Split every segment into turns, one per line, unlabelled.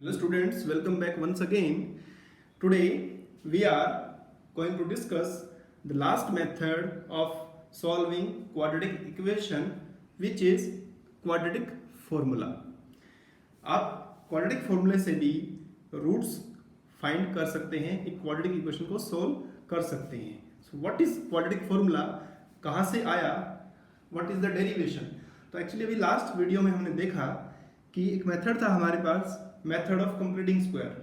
Hello students, welcome back once again. Today we are going to discuss the last method of solving quadratic equation which is quadratic formula. आप quadratic formula से भी roots find कर सकते हैं, एक quadratic equation को solve कर सकते हैं. So what is quadratic formula? कहाँ से आया? What is the derivation? तो एक्चुअली अभी लास्ट वीडियो में हमने देखा कि एक मेथड था हमारे पास, मेथड ऑफ कंप्लीटिंग स्क्वायर.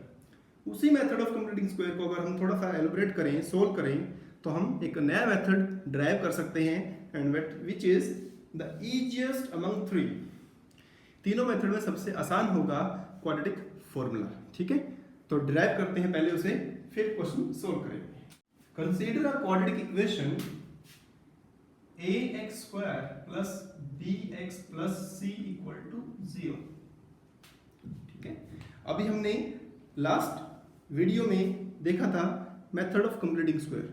उसी मेथड ऑफ कंप्लीटिंग स्क्वायर को अगर हम थोड़ा सा एलोबरेट करें, सोल्व करें, तो हम एक नया मेथड ड्राइव कर सकते हैं and which is the easiest among three. तीनों मेथड में सबसे आसान होगा क्वाड्रेटिक फॉर्मूला. ठीक है, तो ड्राइव करते हैं पहले उसे, फिर क्वेश्चन सोल्व करेंगे. Consider a quadratic equation ax square plus bx plus c equal to 0. ठीक है, अभी हमने लास्ट वीडियो में देखा था method of completing square.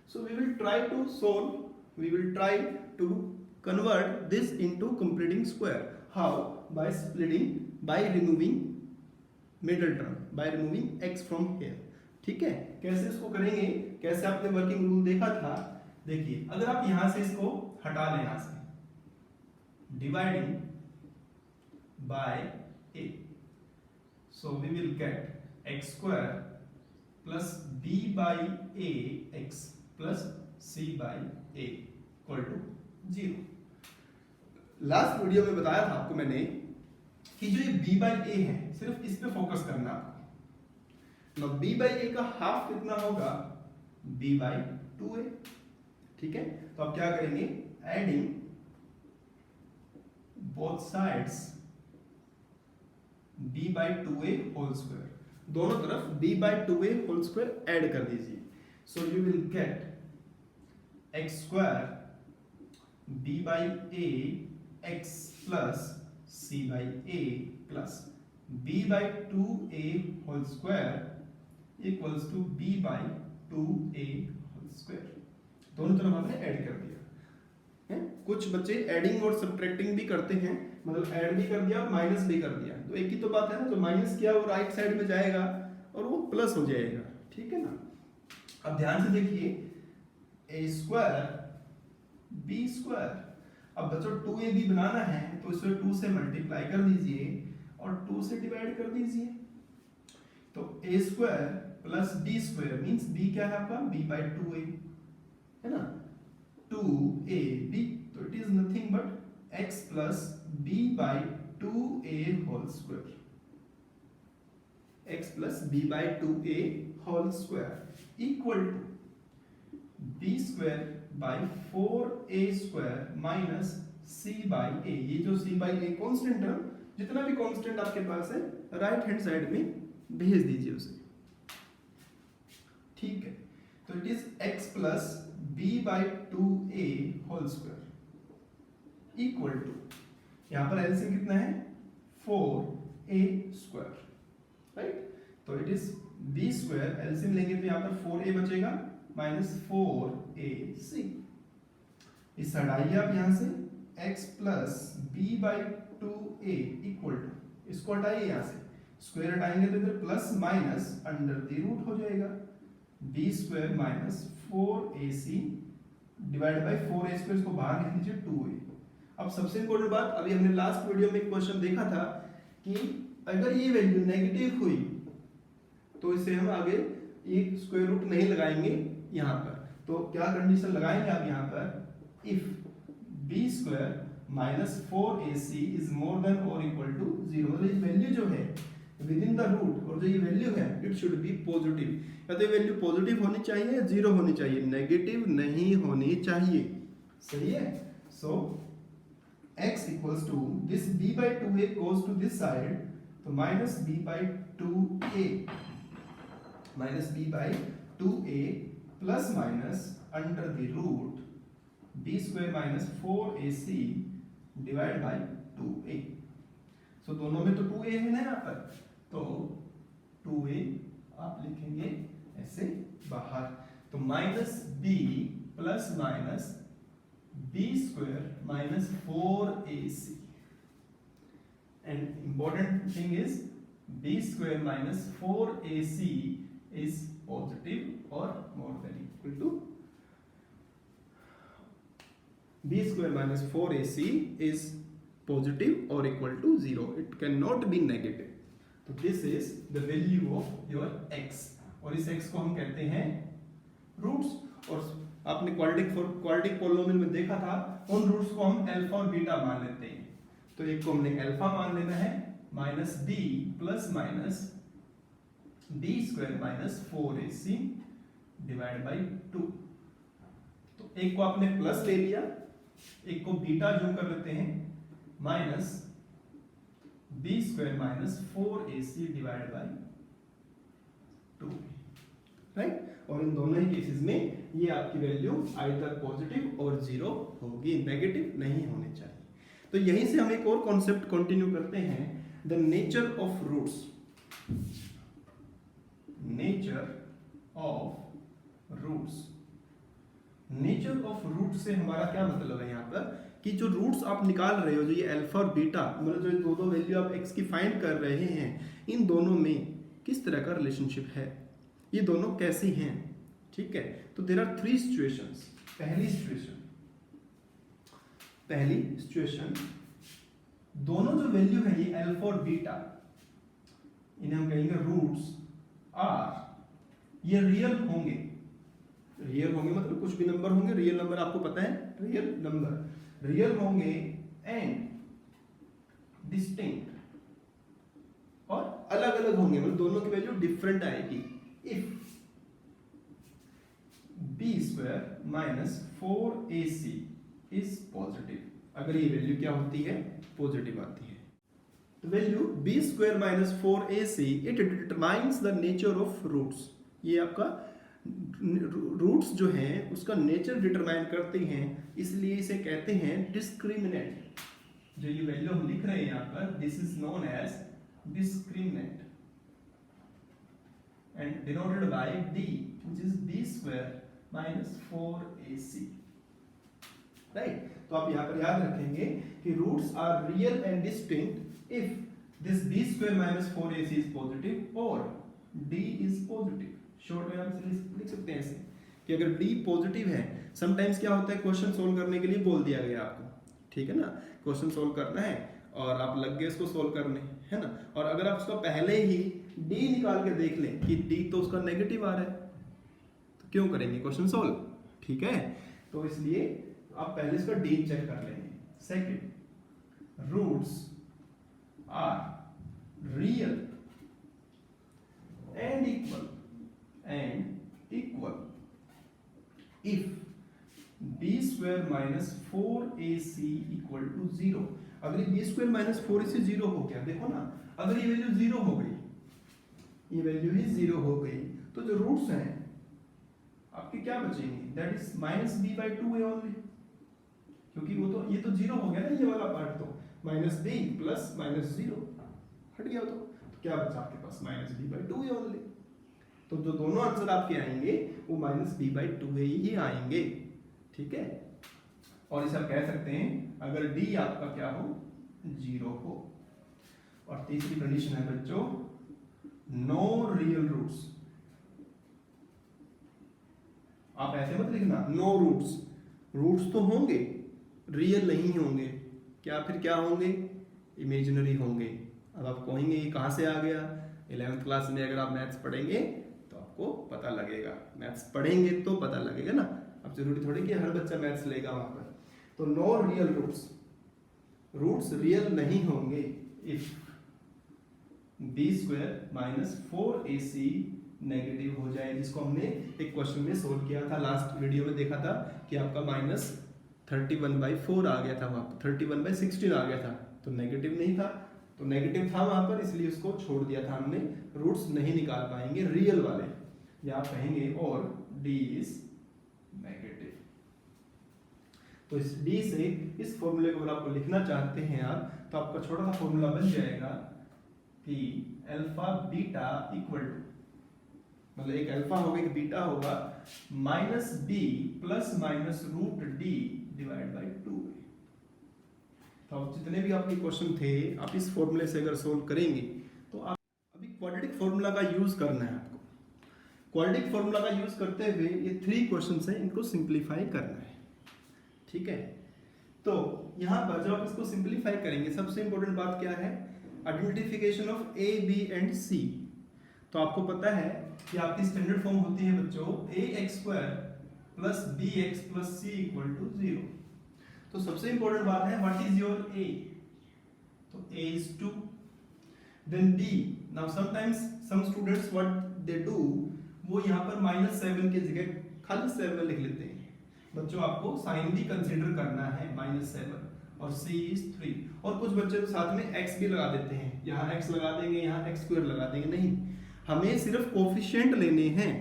So we will try to solve, we will try to convert this into completing square. How? By splitting, by removing middle term, by removing x from here. ठीक है, कैसे इसको करेंगे, कैसे आपने working rule देखा था. देखिए, अगर आप यहां से इसको हटा लें, यहां से dividing by a, so we will get x square plus b by a x plus c by a equal to 0. Last video में बताया था आपको मैंने कि जो ये b by a है, सिर्फ इस पे फोकस करना आपको. now b by a का हाफ कितना होगा? b by 2a. ठीक है, तो आप क्या करेंगे? Adding both sides b by 2a whole square, दोनों तरफ b by 2a whole square add कर दीजिए. So you will get x square b by a x plus c by a plus b by 2a whole square equals to b by 2a whole square. दोनों तरफ आपने add कर दिया है. कुछ बच्चे एडिंग और सब्ट्रैक्टिंग भी करते हैं, मतलब ऐड भी कर दिया और माइनस भी कर दिया. तो एक ही तो बात है ना, जो माइनस किया वो राइट साइड में जाएगा और वो प्लस हो जाएगा. ठीक है ना. अब ध्यान से देखिए, ए स्क्वायर बी स्क्वायर. अब बच्चों 2ab बनाना है तो इसे 2 से मल्टीप्लाई कर दीजिए और 2 से डिवाइड कर दीजिए. तो A square plus B square means B क्या है आपका? b by 2a है ना, 2ab. तो it is nothing but x plus b by 2a whole square, x plus b by 2a whole square equal to b square by 4a square minus c bye a. ये जो c bye a constant term, जितना भी constant आपके पास है right hand side में भेज दीजिए उसे. ठीक है, तो it is x plus b by 2a whole square equal to, यहां पर एलसीएम कितना है? 4a square. राइट, तो it is b square, LCM लेंगे तो यहां पर 4a बचेगा माइनस 4ac. इस हटाइए आप यहां से, x plus b by 2a equal to, इसको हटाइए यहां से, स्क्वायर हटाएंगे तो इधर plus minus under the root हो जाएगा. b square minus 4ac divide by 4a square, इसको बाहर लिख लीजिए 2a. अब सबसे इंपॉर्टेंट बात, अभी हमने लास्ट वीडियो में एक क्वेश्चन देखा था कि अगर ये वैल्यू नेगेटिव हुई तो इसे हम आगे एक स्क्वायर रूट नहीं लगाएंगे यहाँ पर. तो क्या कंडीशन लगाएंगे आप यहाँ पर? If b square minus 4ac is more then और इक्वल टू 0, मतलब ये वैल्यू जो है विद इन द रूट, और जो ये वैल्यू है इट शुड बी पॉजिटिव. या तो ये वैल्यू पॉजिटिव होनी चाहिए या जीरो होनी चाहिए, नेगेटिव नहीं होनी चाहिए. सही है. So x equals to this b by 2a goes to this side, तो minus b by 2a, minus b by 2a plus minus under the root b square minus 4ac divide by 2a. So दोनों में तो 2a है ना यहाँ पर, तो 2a आप लिखेंगे ऐसे बाहर. तो minus b plus minus b square minus 4ac. And important thing is b square minus 4ac is positive or more than equal to b square minus 4ac is positive or equal to 0. It cannot be negative. तो this is the value of your x और इस x को हम कहते हैं roots. और आपने quadratic polynomial में देखा था उन रूट्स को हम अल्फा और बीटा मान लेते हैं। तो एक को हमने अल्फा मान लेना है minus b plus minus b square minus 4ac divide by 2। तो एक को आपने प्लस ले लिया, एक को बीटा जूम कर लेते हैं minus b square minus 4ac divide by 2, right. और इन दोनों ही केसेस में ये आपकी वैल्यू आइदर पॉजिटिव और 0 होगी, नेगेटिव नहीं होनी चाहिए। तो यहीं से हम एक और कॉन्सेप्ट कंटिन्यू करते हैं, the nature of roots. Nature of roots, nature of root से हमारा क्या मतलब है यहाँ पर कि जो रूट्स आप निकाल रहे हो, जो ये अल्फा और बीटा मतलब जो दो वैल्यू आप x की फाइंड कर रहे हैं, इन दोनों में किस तरह का रिलेशनशिप है, ये दोनों कैसी हैं, ठीक है। तो देयर आर 3 सिचुएशंस। पहली सिचुएशन दोनों जो वैल्यू है ये अल्फा और बीटा, इन्हें हम कहेंगे रूट्स आर, ये रियल होंगे मतलब कुछ भी नंबर होंगे, रियल नंबर आपको पता है, रियल होंगे एंड डिस्टिंक्ट, और अलग अलग होंगे मतलब दोनों की वैल्यू डिफरेंट आएगी। If b square minus 4ac is positive, अगर ये वैल्यू क्या होती है, पॉजिटिव आती है। तो value b square minus 4ac it determines the nature of roots. ये आपका रूट्स जो हैं उसका नेचर डिटरमाइन करते हैं, इसलिए इसे कहते हैं डिस्क्रिमिनेंट। जो ये वैल्यू हम लिख रहे हैं यहाँ पर, this is known as discriminant and denoted by d which is b square minus 4ac, right. तो आप यहाँ पर याद रखेंगे कि roots are real and distinct if this b square minus 4ac is positive और d is positive। शॉर्ट में हम लिख सकते हैं ऐसे कि अगर d पॉजिटिव है, समटाइम्स क्या होता है क्वेश्चन सोल्व करने के लिए बोल दिया गया आपको, ठीक है ना, क्वेश्चन सोल्व करना है और आप लग गए इसको सोल्व करने, है ना, और अगर आप उसका पहले ही d निकाल के देख लें कि d तो उसका नेगेटिव आ रहा है, तो क्यों करेंगे क्वेश्चन सोल्व, ठीक है। तो इसलिए आप पहले इसका d चेक कर लेंगे। Second, roots are real and equal if b square minus 4ac equal to 0। अगर ये b square minus 4ac 0 हो गया, देखो ना, अगर ये वैल्यू 0 हो गई, ये वैल्यू ही 0 हो गई, तो जो रूट्स हैं आपके क्या बचेंगे, that is minus b by 2a only, क्योंकि वो तो ये तो 0 हो गया ना, ये वाला पार्ट तो माइनस b प्लस माइनस 0 हट गया, तो क्या बचा आपके पास, minus b by 2a only. तो जो दोनों आंसर आपके आएंगे वो माइनस b by 2a ही आएंगे, ठीक है। और इसे आप कह सकते हैं अगर d आपका क्या हो, 0 हो। और तीसरी कंडीशन है बच्चों, नो रियल रूट्स। आप ऐसे मत लिखना नो रूट्स, रूट्स तो होंगे, रियल नहीं होंगे, क्या फिर क्या होंगे, इमेजिनरी होंगे। अब आप कहेंगे ये कहाँ से आ गया, 11th क्लास में अगर आप मैथ्स पढ़ेंगे तो आपको पता लगेगा, मैथ्स पढ़ेंगे तो पता लगेगा ना, अब जरूरी थोड़ी कि हर बच्चा मैथ्स लेगा वहां पर। तो no real roots, roots real नहीं होंगे if b square minus 4ac negative हो जाए, जिसको हमने एक क्वेश्चन में सोल्व किया था, लास्ट वीडियो में देखा था कि आपका माइनस 31/4 आ गया था, वहां 31/16 आ गया था, तो नेगेटिव नहीं था, तो नेगेटिव था वहां पर, इसलिए उसको छोड़ दिया था हमने, रूट्स नहीं निकाल पाएंगे रियल वाले, या आप कहेंगे और d इज नेगेटिव। तो इस d से इस फॉर्मूले को अगर आपको लिखना चाहते हैं आप, तो आपका छोटा सा फॉर्मूला बन जाएगा कि अल्फा बीटा इक्वल टू, मतलब एक अल्फा होगा एक बीटा होगा, minus b plus minus root d divide by 2। तो अब जितने भी आपके क्वेश्चन थे आप इस फॉर्मूले से अगर सोल्व करेंगे तो आप क्वाड्रेटिक फॉर्मूला का यूज करना है आपको। क्वाड्रेटिक फॉर्मूला का यूज करते हुए ये 3 क्वेश्चंस हैं, इनको सिंप्लीफाई करना है। ठीक है, तो यहां पर जब आप इसको सिंप्लीफाई करेंगे, सबसे इंपॉर्टेंट बात क्या है, identification of A B and C. तो आपको पता है कि आपकी स्टैंडर्ड फॉर्म होती है बच्चों ax² plus bx plus c equal to 0। तो सबसे इंपॉर्टेंट बात है व्हाट इज योर a, तो a is 2, then b। Now sometimes some students what they do, वो यहाँ पर -7 की जगह खाली 7 लिख लेते हैं। बच्चों आपको साइन भी कंसीडर करना है, -7 और c is 3। और कुछ बच्चे तो साथ में x भी लगा देते हैं, यहाँ x लगा देंगे, यहाँ x² लगा देंगे। नहीं, हमें सिर्फ कोफिशिएंट लेने हैं।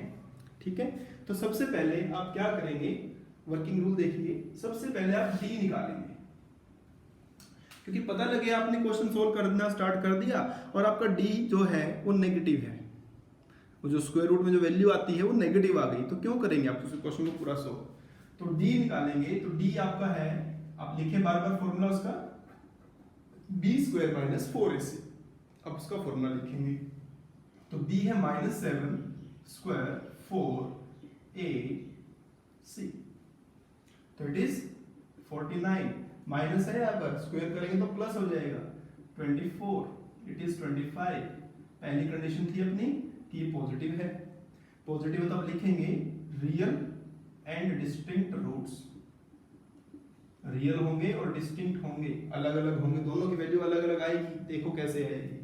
ठीक है, तो सबसे पहले आप क्या करेंगे, वर्किंग रूल देखिए। सबसे पहले आप d निकालेंगे, क्योंकि पता लगे आपने क्वेश्चन सोल्व करना स्टार्ट कर दिया और आपका d जो है वो नेगेटिव है, वो जो स्क्वायर रूट में जो वैल्यू आती है वो नेगेटिव आ गई, तो क्यों करेंगे आप उस क्वेश्चन को पूरा सोल्व। तो d निकालेंगे, तो d आपका है, आप लिखे बार बार फॉर्मूला उसका, b² - 4ac। अब उसका फॉर्मूला लिखेंगे, तो b है -7² 4ac, तो इट इज 49। माइनस है यहाँ पर, स्क्वायर करेंगे तो प्लस हो जाएगा, 24, इट इज 25। पहली कंडीशन थी अपनी कि ये पॉजिटिव है, पॉजिटिव है तो अब लिखेंगे real and distinct roots. Real होंगे और डिस्टिंक्ट होंगे, अलग अलग होंगे, दोनों की वैल्यू अलग अलग आएगी। देखो कैसे आएगी।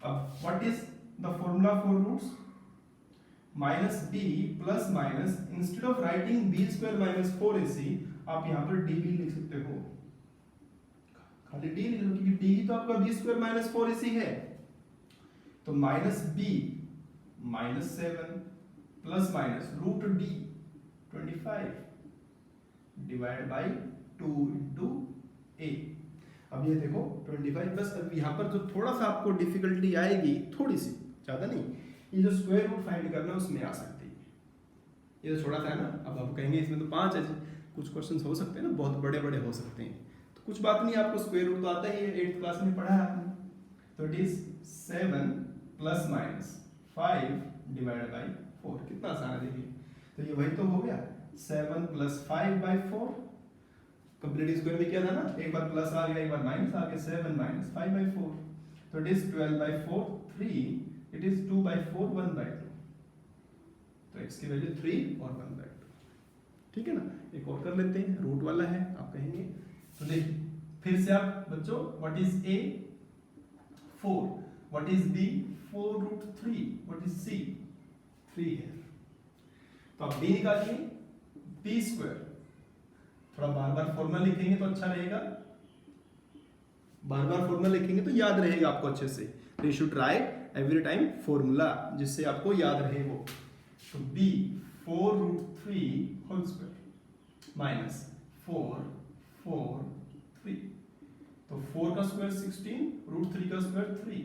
अब what is the formula for roots, -b plus minus, instead of writing b² - 4ac आप यहाँ पर db लिख सकते हो, खाली d लिख लो, क्योंकि d तो आपका b² - 4ac है। तो -b -7 plus minus √d 25 divide by 2 into a। अब ये देखो 25 प्लस, अब यहाँ पर जो थोड़ा सा आपको डिफिकल्टी आएगी, थोड़ी सी, ज़्यादा नहीं, ये जो स्क्वायर रूट फाइंड करना उसमें आ सकती है, ये तो छोटा सा है ना। अब आप कहेंगे इसमें तो 5 है, कुछ क्वेश्चंस हो सकते हैं ना, बहुत बड़े बड़े हो सकते हैं, तो कुछ बात नहीं, आपको स्क्वायर रूट तो आता ही है, 8th क्लास में पढ़ा है आपने। तो it is 7 plus minus 5 divide by 4। कितना आसान है देखिए, तो ये वही तो हो गया, 7 + 5/4। कंप्लीट स्क्वायर में किया था ना, एक बार प्लस आ गया, एक बार माइनस आ गया, 7 - 5/4। तो इट इज 12/4 3, इट इज 2/4 1/2। तो x की वैल्यू 3 और 1/2। ठीक है ना, एक और कर लेते हैं, रूट वाला है आप कहेंगे। तो देखिए फिर से आप बच्चों, what is a 4, what is b 4√3, what is c 3 है। तो आप b निकालिए, b²। थोड़ा बार बार फॉर्मूला लिखेंगे तो अच्छा रहेगा, बार बार फॉर्मूला लिखेंगे तो याद रहेगा आपको अच्छे से। तो you should write every time formula, जिससे आपको याद रहे वो। तो b 4√3² माइनस 4 4 3, तो 4 का स्क्वायर 16, √3 का square 3,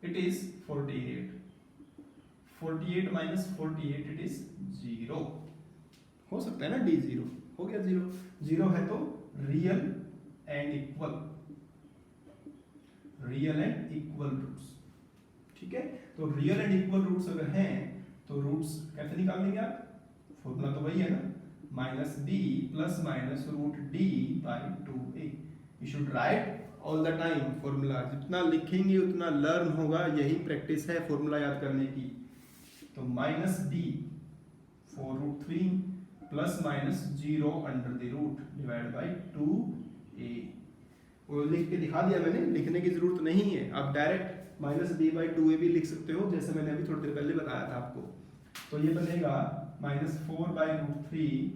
it is 48। 48 - 48 it is 0। हो सकता है ना d 0 हो गया, 0 है तो real and equal, real and equal roots. ठीक है, तो रियल एंड इक्वल रूट्स अगर हैं तो रूट्स कैसे निकाल लेंगे आप, फॉर्मूला तो वही है ना, -b plus minus √d/2a। You should write all the time formula, जितना लिखेंगे उतना लर्न होगा, यही प्रैक्टिस है फॉर्मूला याद करने की। तो -b 4√3 plus minus 0 under the root divide by 2a। वो लिख के दिखा दिया मैंने, लिखने की जरूरत नहीं है, आप डायरेक्ट -b/2a भी लिख सकते हो, जैसे मैंने अभी थोड़ी देर पहले बताया था आपको। तो ये बनेगा -4/√3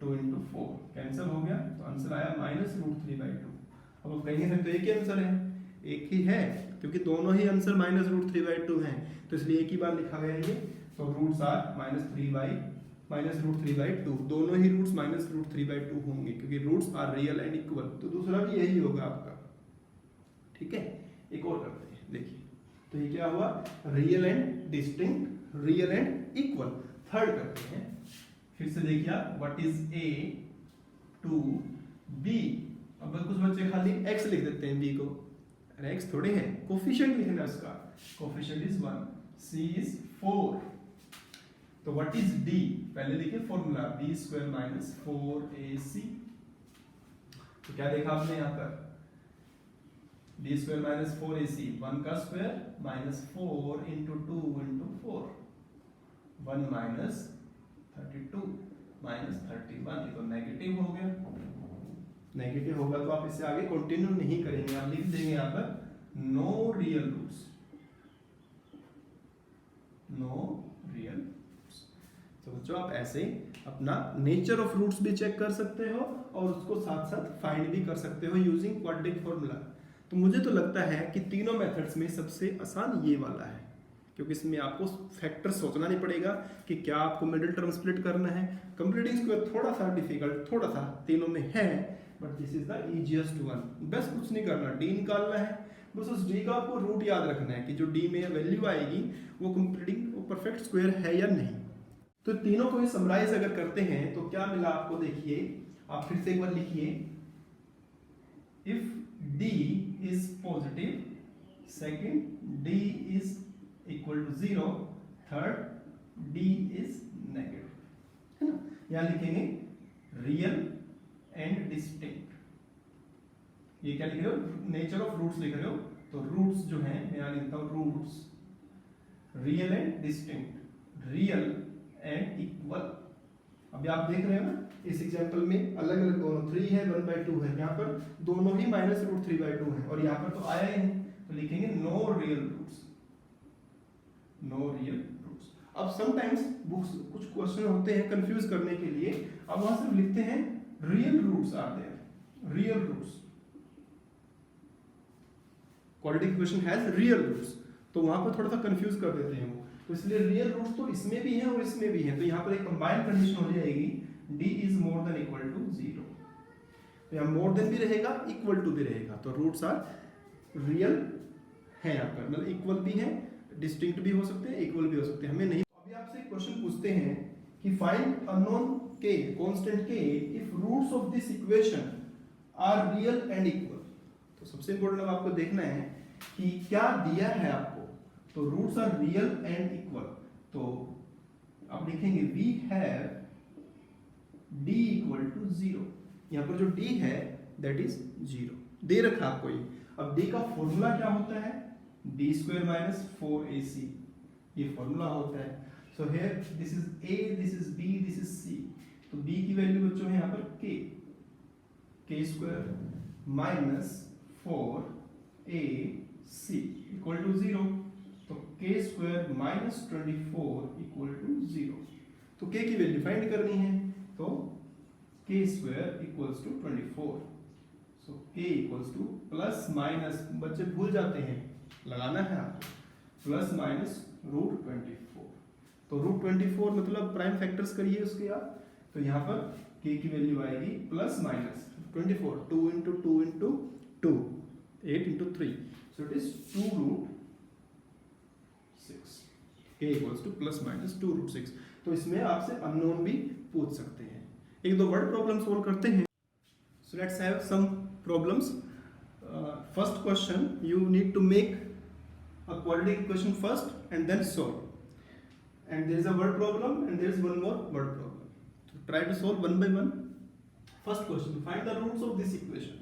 2 × 4 कैंसिल हो गया, तो आंसर आया -√3/2। अब आप कहेंगे तो एक ही आंसर है, एक ही है, क्योंकि दोनों ही आंसर -√3/2 हैं, तो इसलिए एक ही बार लिखा गया ये। तो रूट्स आर -√3/2, दोनों ही रूट्स -√3/2 होंगे, क्योंकि roots are real and equal. तो दूसरा भी यही होगा आपका। ठीक है, एक और करते हैं, देखिए तो ये क्या हुआ, real and distinct, real and equal. Third करते हैं, फिर से देखिए आप, what is a to b। अब कुछ बच्चे खाली x लिख देते हैं b को, अरे x थोड़े है, कोफिशिएंट लिखना है उसका, कोफिशिएंट इज 1, c इज 4। तो व्हाट इज d, पहले देखिए formula b square minus 4ac। तो क्या देखा आपने यहाँ पर, b स्क्वायर माइनस 4ac, 1 का square minus 4 into 2 into 4, 1 minus 32 minus 31, ये तो नेगेटिव हो गया। नेगेटिव होगा तो आप इसे आगे कंटिन्यू नहीं करेंगे, आप लिख देंगे यहाँ पर no real roots, no real roots. तो बच्चों आप ऐसे अपना नेचर ऑफ रूट्स भी चेक कर सकते हो और उसको साथ साथ फाइंड भी कर सकते हो यूजिंग क्वाड्रेटिक फॉर्मूला। तो मुझे तो लगता है कि तीनों मेथड्स में सबसे आसान ये वाला है, क्योंकि इसमें आपको फैक्टर सोचना नहीं पड़ेगा कि क्या आपको मिडिल टर्म स्प्लिट करना है। कंप्लीटिंग स्क्वायर थोड़ा सा डिफिकल्ट, थोड़ा सा तीनों में है, but this is the easiest one. बस कुछ नहीं करना, डी निकालना है, बस उस डी का आपको रूट याद रखना है कि जो डी में वैल्यू आएगी वो कंप्लीटिंग वो परफेक्ट स्क्वायर है या नहीं। तो तीनों को समराइज अगर करते हैं तो क्या मिला आपको, देखिए आप फिर से एक बार लिखिए, if D is positive, second D is equal to 0, third D is negative, है ना। यहां लिखेंगे रियल एंड डिस्टिंक्ट। ये क्या लिख रहे हो, नेचर ऑफ रूट्स लिख रहे हो, तो रूट्स जो है मैं यहां लिखता हूं roots real and distinct, real and equal. अभी आप देख रहे हो ना इस एग्जांपल में अलग अलग दोनों 3 है 1/2 है, यहाँ पर दोनों ही -√3/2 है और यहाँ पर तो आया ही नहीं, तो लिखेंगे no real roots, no real roots. अब समटाइम्स बुक्स कुछ क्वेश्चन होते हैं कंफ्यूज करने के लिए, अब वहां सिर्फ लिखते हैं real roots are there, real roots, quadratic equation has real roots, तो वहां पर थोड़ा सा कंफ्यूज कर देते हैं वो। तो इसलिए रियल रूट्स तो इसमें भी है और इसमें भी है, तो यहाँ पर एक कंबाइंड कंडीशन हो जाएगी d is more than equal to 0। तो यहाँ मोर देन भी रहेगा, इक्वल टू भी रहेगा, तो रूट्स आर रियल है यहाँ पर, मतलब इक्वल भी है, डिस्टिंक्ट भी हो सकते हैं, इक्वल भी हो सकते हैं, हमें नहीं। अभी आपसे एक क्वेश्चन पूछते हैं कि find unknown k, constant k if roots of this equation are real and equal. तो सबसे इंपॉर्टेंट अब आपको देखना है कि क्या दिया है आपको, तो roots are real and equal, तो आप लिखेंगे we have d equal to 0। यहाँ पर जो d है दैट इज 0 दे रखा आपको ये। अब d का फॉर्मूला क्या होता है, d स्क्वायर माइनस 4ac, ये फॉर्मूला होता है। So here this is a, this is b, this is c, तो b की वैल्यू बच्चों है यहाँ पर k square minus 4ac equal to 0, तो k square minus 24 equal to 0। तो k की वैल्यू फाइंड करनी है, तो k square equals to 24, so k equals to plus minus, बच्चे भूल जाते हैं लगाना है आपको, प्लस माइनस √24। तो √24 मतलब प्राइम फैक्टर्स करिए उसके आप, तो यहाँ पर k की वैल्यू आएगी plus minus 24, 2 into 2 into 2, 8 into 3, so it is 2√6, k equals to plus minus 2√6। तो इसमें आपसे अननोन भी पूछ सकते हैं। एक दो वर्ड प्रॉब्लम सॉल्व करते हैं। So let's have some problems. First question, you need to make a quadratic equation first and then solve, and there is a word problem and there is one more word problem, so try to solve one by one. First question, find the roots of this equation.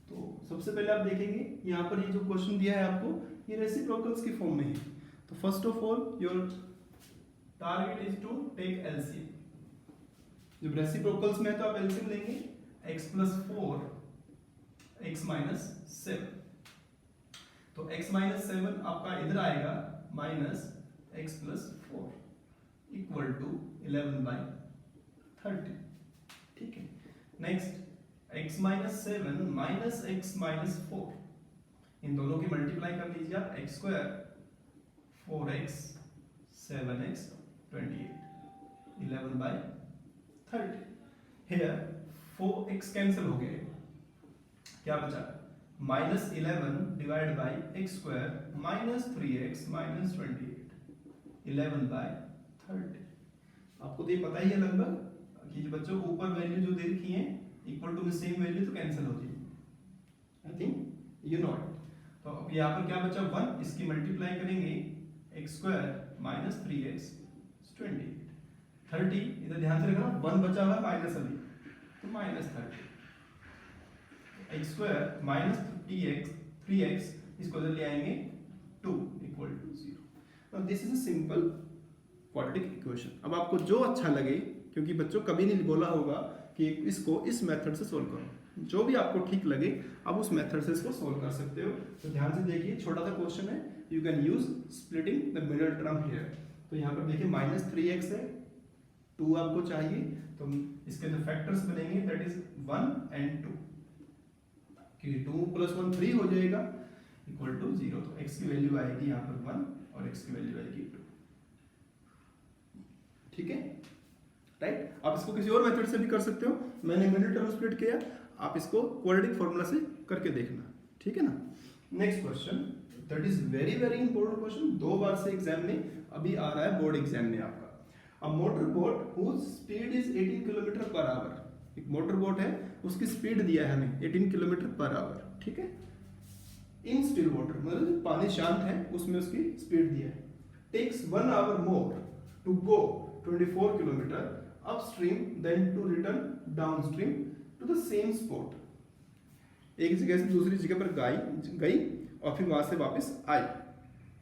तो सबसे पहले आप देखेंगे यहाँ पर ये जो question दिया है आपको, ये रेसिप्रोकल्स की फॉर्म में है। तो first of all your target is to take LCM. जब रेसिप्रोकल्स में है तो आप एलसीएम लेंगे, x प्लस 4 x माइनस 7, तो x माइनस 7 आपका इधर आएगा minus x plus 4 equal to 11/30, ठीक है। Next x minus 7 minus x minus 4, इन दोनों की मल्टीप्लाई कर लीजिए आप, x square 4x 7x 28 11/30। Here 4x cancel हो गए, क्या बचा minus 11 divide by x square minus 3x minus 28 11/30। आपको तो ये पता ही है लगभग कि बच्चों ऊपर वैल्यू जो दे रखी है इक्वल टू में सेम वैल्यू तो कैंसिल हो जाएगी। I think you know it. तो अब यहाँ पर क्या बचा 1, इसकी मल्टीप्लाई करेंगे एक्स स्क्वायर माइनस 3x 28, 30, इधर ध्यान से रखना 1 बचा हुआ है माइनस अभी, तो minus 30, x square minus 3x, इसको इधर ले आएंगे 2 equal to 0। Now this is a simple quadratic equation. अब आपको जो अच्छा लगे, क्योंकि बच्चों कभी नहीं बोला होगा कि इसको इस मेथड से सोल्व करो, जो भी आपको ठीक लगे आप उस मेथड से इसको सोल्व कर सकते हो। तो ध्यान से देखिए, छोटा सा क्वेश्चन है, you can use splitting the middle term here. तो यहाँ पर देखिए माइनस 3x है, 2 आपको चाहिए, तो इसके जो फैक्टर्स बनेंगे दैट इज 1 एंड 2, क्योंकि 2 + 1 3 हो जाएगा इक्वल टू 0। तो x की वैल्यू आएगी यहाँ पर 1 और x की वैल्यू आएगी 2। ठीक है, राइट। आप इसको किसी और मेथड से भी कर सकते हो, मैंने मिडिल टर्म स्प्लिट किया, आप इसको क्वाड्रेटिक फॉर्मूला से करके देखना, ठीक है ना। Next question, that is very very important question, 2 बार से एग्जाम में अभी आ रहा है, बोर्ड एग्जाम में आपका। A motor boat whose speed is 18 kilometer per hour, एक मोटर बोट है, उसकी स्पीड दिया है हमें 18 किलोमीटर पर आवर, ठीक है। इन स्टिल वाटर, मतलब पानी शांत है उसमें उसकी स्पीड दिया है, takes 1 hour more to go 24 kilometer upstream then to return downstream to the same spot. एक जगह से दूसरी जगह पर गई और फिर वहां से वापस आई।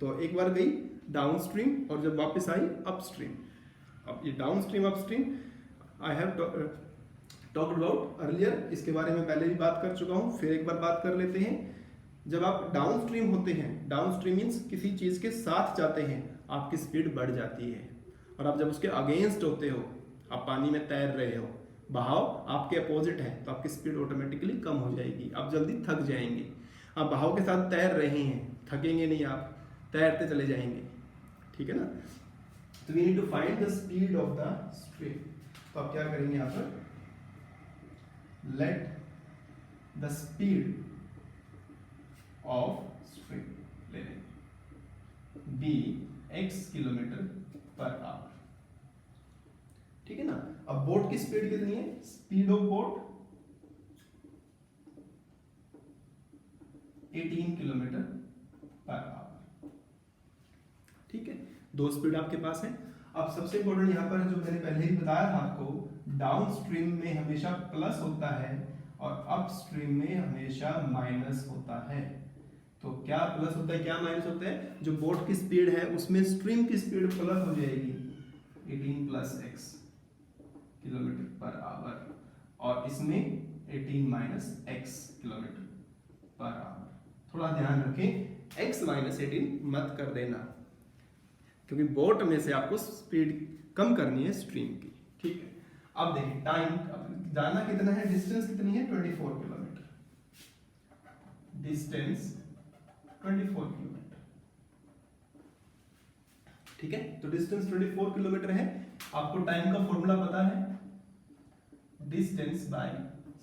तो एक बार गई डाउनस्ट्रीम और जब वापस आई अपस्ट्रीम। अब ये downstream upstream I have talked about earlier, इसके बारे में पहले भी बात कर चुका हूं, फिर एक बार बात कर लेते हैं। जब आप डाउनस्ट्रीम होते हैं, डाउनस्ट्रीम मींस किसी चीज के साथ जाते हैं, आपकी स्पीड बढ़ जाती है। और आप जब उसके अगेंस्ट होते हो, आप पानी में तैर रहे हो, बहाव आपके अपोजिट है, तो आपकी स्पीड ऑटोमेटिकली कम हो जाएगी, आप जल्दी थक जाएंगे। आप बहाव के साथ तैर रहे हैं, थकेंगे नहीं, आप तैरते चले जाएंगे, ठीक है ना। तो we need to find the speed of the stream. तो आप क्या करेंगे यहाँ पर, let the speed of stream ले लें be x kilometer per hour, ठीक है ना। अब बोट की स्पीड कितनी है, speed of boat 18 kilometer per hour, ठीक है। 2 स्पीड आपके पास है। अब सबसे इंपॉर्टेंट यहाँ पर जो मैंने पहले ही बताया था आपको, डाउन स्ट्रीम में हमेशा प्लस होता है और अप स्ट्रीम में हमेशा माइनस होता है। तो क्या प्लस होता है क्या माइनस होता है, जो बोट की स्पीड है उसमें स्ट्रीम की स्पीड प्लस हो जाएगी 18 + x किलोमीटर पर आवर, और इसमें 18 - x किलोमीटर पर आवर। थोड़ा ध्यान रखें, x - 18 मत कर देना, क्योंकि बोट में से आपको स्पीड कम करनी है स्ट्रीम की, ठीक है। अब देखिए टाइम, जाना कितना है, डिस्टेंस कितनी है 24 किलोमीटर, डिस्टेंस 24 किलोमीटर, ठीक है। तो डिस्टेंस 24 किलोमीटर है। आपको टाइम का फॉर्मूला पता है, डिस्टेंस बाय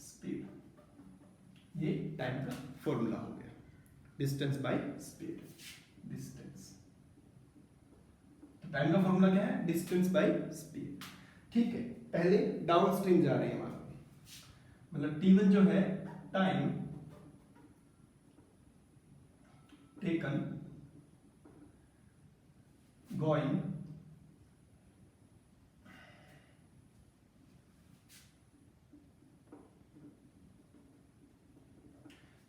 स्पीड, ये टाइम का फॉर्मूला हो गया, डिस्टेंस बाय स्पीड, डिस्टेंस। तो टाइम का फॉर्मूला क्या है, डिस्टेंस बाय स्पीड, ठीक है। पहले डाउनस्ट्रीम जा रहे हैं वहां, मतलब T1 जो है टाइम टेकन गोइंग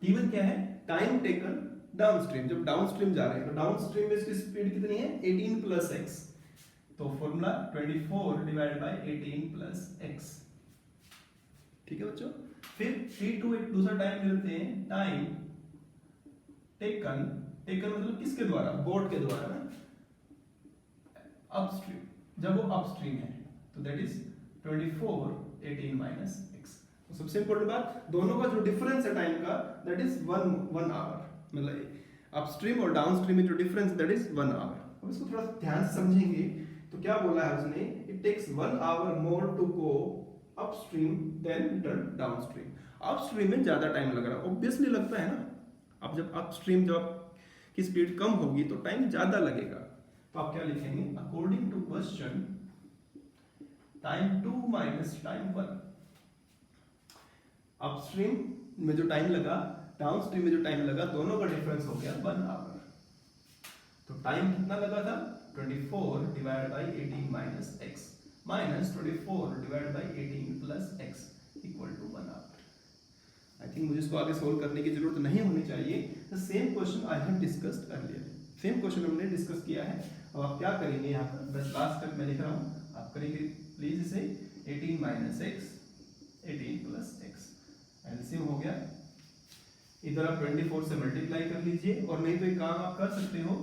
T1 क्या है, टाइम टेकन डाउनस्ट्रीम। जब डाउनस्ट्रीम जा रहे हैं तो डाउनस्ट्रीम में इसकी स्पीड कितनी है 18 + x, तो फॉर्मूला 24 / 18 + x, ठीक है बच्चों। फिर T2 एक दूसरा टाइम मिलते हैं, टाइम टेकन, टेकन मतलब किसके द्वारा, बोट के द्वारा ना, अपस्ट्रीम, जब वो अपस्ट्रीम है तो दैट इज 24 18 - x। तो सबसे इंपॉर्टेंट बात, दोनों का जो डिफरेंस है टाइम का दैट इज 1 आवर, मतलब अपस्ट्रीम और डाउनस्ट्रीम में जो डिफरेंस दैट इज 1 आवर। अब इसको थोड़ा ध्यान से समझेंगे तो क्या बोला है उसने, it takes 1 hour more to go upstream then return downstream. Upstream में ज्यादा टाइम लग रहा है, ऑब्वियसली लगता है ना। अब जब अपस्ट्रीम जब की स्पीड कम होगी तो टाइम ज्यादा लगेगा। तो आप क्या लिखेंगे, according to question time 2 - time 1, upstream में जो टाइम लगा डाउनस्ट्रीम में जो टाइम लगा दोनों का डिफरेंस हो गया 1 आवर। तो टाइम कितना लगा था 24 divide by 18 minus x minus 24 divide by 18 plus x equal to 1 hour. I think मुझे इसको आगे सोल्व करने की जरूरत नहीं होनी चाहिए। The same question I have discussed earlier, same question हमने डिस्कस किया है। अब आप क्या करेंगे, यहाँ पर बस लास्ट तक मैं लिख रहा हूँ, आप करेंगे प्लीज इसे 18 minus x 18 plus x, LCM हो गया। इधर आप 24 से मल्टीप्लाई कर लीजिए, और नहीं तो एक काम आप कर सकते हो,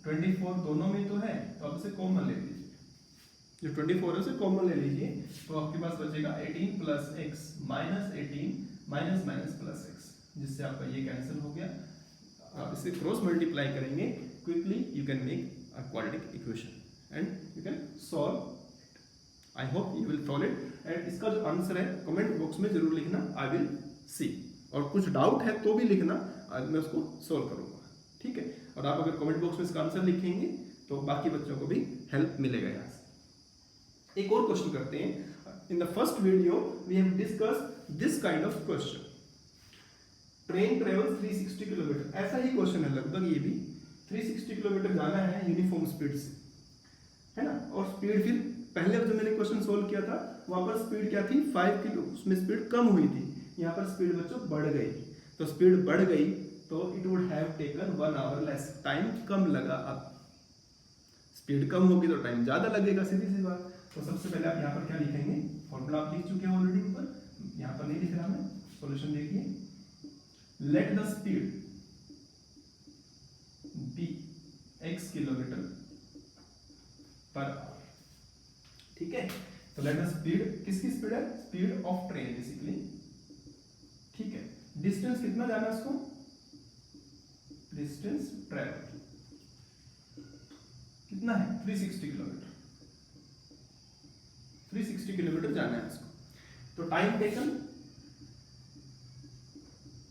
24 दोनों में तो है तो आप इसे कॉमन ले लीजिए, जो 24 है उसे कॉमन ले लीजिए, तो आपके पास बचेगा 18 plus x minus 18 minus minus plus x, जिससे आपका ये कैंसिल हो गया। आप इसे क्रॉस मल्टीप्लाई करेंगे, quickly you can make a quadratic equation and you can solve. I hope you will solve it, and इसका जो आंसर है कमेंट बॉक्स में जरूर लिखना, आई विल सी, और कुछ डाउट है तो भी लिखना, मैं उसको सॉल्व करूंगा, ठीक है। और आप अगर कमेंट बॉक्स में इसका आंसर लिखेंगे तो बाकी बच्चों को भी हेल्प मिलेगा यहाँ से। एक और क्वेश्चन करते हैं। In the first video we have discussed this kind of question, train travels 360 kilometer, ऐसा ही क्वेश्चन है लगभग, ये भी 360 किलोमीटर जाना है यूनिफॉर्म स्पीड से, है ना। और स्पीड फिर पहले जो मैंने क्वेश्चन सोल्व किया था वहां पर स्पीड क्या थी 5 किलो, उसमें स्पीड कम हुई थी, यहाँ पर स्पीड बच्चों बढ़ गई। तो स्पीड बढ़ गई तो it would have taken 1 hour less, time कम लगा। अब स्पीड कम होगी तो टाइम ज्यादा लगेगा, सीधी सी बात। तो सबसे पहले आप यहाँ पर क्या लिखेंगे, फॉर्मूला आप लिख चुके हैं ऑलरेडी ऊपर, यहाँ पर नहीं लिख रहा मैं, सॉल्यूशन देखिए। Let the speed be x kilometer per hour, ठीक है। तो लेट द स्पीड, किसकी स्पीड है, स्पीड ऑफ ट्रेन बेसिकली, ठीक है। डिस्टेंस कितना जाना है इसको, डिस्टेंस ट्रेवल कितना है 360 किलोमीटर, 360 किलोमीटर जाना है इसको। तो टाइम टेकन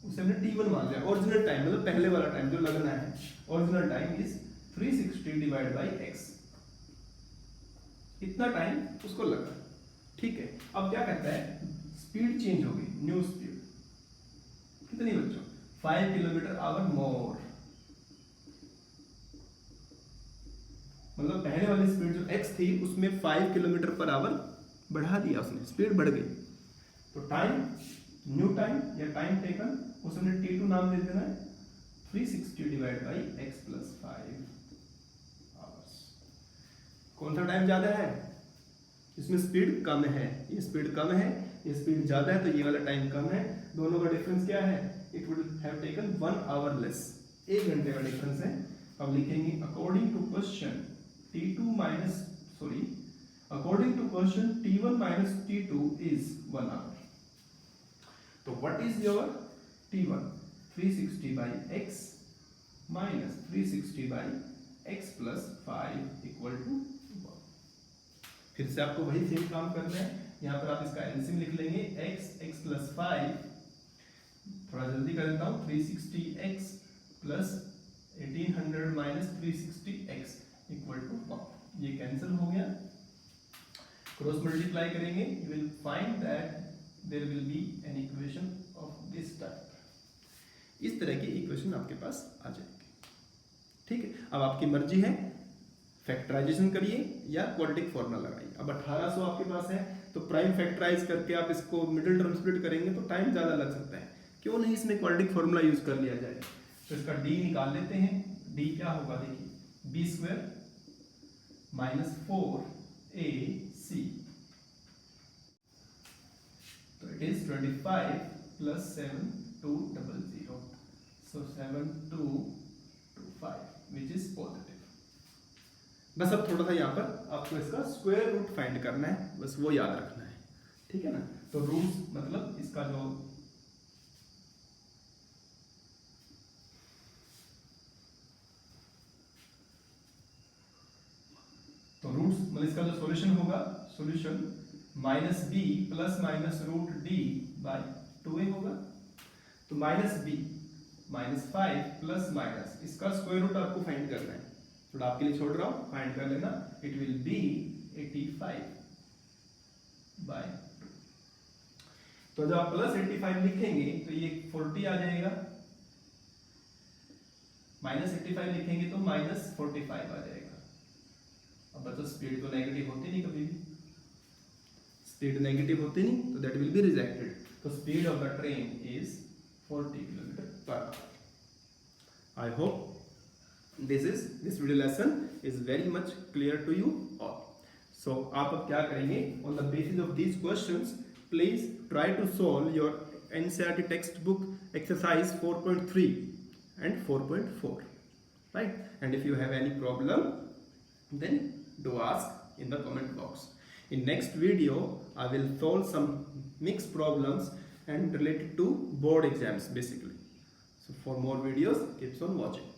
उसे हमने t1 मान लिया, ओरिजिनल टाइम मतलब पहले वाला टाइम जो लगना है, original time is 360 divide by x, इतना टाइम उसको लगा, ठीक है। अब क्या कहता है, स्पीड चेंज हो गई, न्यू स्पीड कितनी बच्चों 5 किलोमीटर आवर मोर, मतलब पहले वाली स्पीड जो x थी उसमें 5 किलोमीटर पर आवर बढ़ा दिया उसने, स्पीड बढ़ गई। तो टाइम, न्यू टाइम या टाइम टेकन उसे हमने t2 नाम दे देना है, 360 divide by x plus 5 hours. कौन सा टाइम ज्यादा है, इसमें स्पीड कम है, ये स्पीड कम है, ये स्पीड ज्यादा है, तो ये वाला टाइम कम है, दोनों का डिफरेंस क्या है, it would have taken 1 hour less, 1 घंटे का डिफरेंस है। अब लिखेंगे according to question t2 minus sorry according to question t1 minus t2 is 1 hour. तो what is your t1, 360 by x minus 360 by x plus 5 equal to 1। फिर से आपको वही सेम काम करना है, यहाँ पर आप इसका एलसीएम लिख लेंगे, x प्लस 5, थोड़ा जल्दी कर देता हूँ, 360x plus 1800 minus 360x equal to 1, ये कैंसिल हो गया। क्रॉस मल्टीप्लाई करेंगे, you will find that there will be an equation of this type. इस तरह की इक्वेशन आपके पास आ जाएगी, ठीक है। अब आपकी मर्जी है, फैक्टराइजेशन करिए या क्वाड्रेटिक फॉर्मूला लगाइए। अब 1800 आपके पास है तो प्राइम फैक्टराइज करके आप इसको मिडिल टर्म स्प्लिट करेंगे तो टाइम ज़्यादा लग सकता है, क्यों नहीं इसमें क्वाड्रेटिक फॉर्मूला यूज कर लिया जाए। तो इसका d निकाल लेते हैं, d क्या होगा देखिए, बी स्क्वायर माइनस 4ac, तो it is 25 plus 7200, so 7225 which is positive. बस अब थोड़ा सा यहाँ पर आपको इसका स्क्वायर रूट फाइंड करना है, बस वो याद रखना है, ठीक है ना। तो रूट्स मतलब इसका जो इसका जो सॉल्यूशन होगा, solution minus B plus minus root D by 2a होगा। तो minus B minus 5 plus minus इसका स्क्वायर रूट आपको फाइंड करना है, थोड़ा आपके लिए छोड़ रहा हूं, फाइंड कर लेना। It will be 85 by 2। तो जब आप प्लस 85 लिखेंगे तो ये 40 आ जाएगा, -85 लिखेंगे तो -45 आ जाएगा। अब बच्चों स्पीड तो नेगेटिव होती नहीं, कभी भी स्पीड नेगेटिव होती नहीं, तो दैट विल बी रिजेक्टेड। तो speed of the train is 40 km/h। I hope this video lesson is very much clear to you all. So आप अब क्या करेंगे, on the basis of these questions please try to solve your NCERT textbook exercise 4.3 and 4.4, right? And if you have any problem then do ask in the comment box. In next video I will solve some mixed problems and related to board exams basically. So for more videos keep on watching.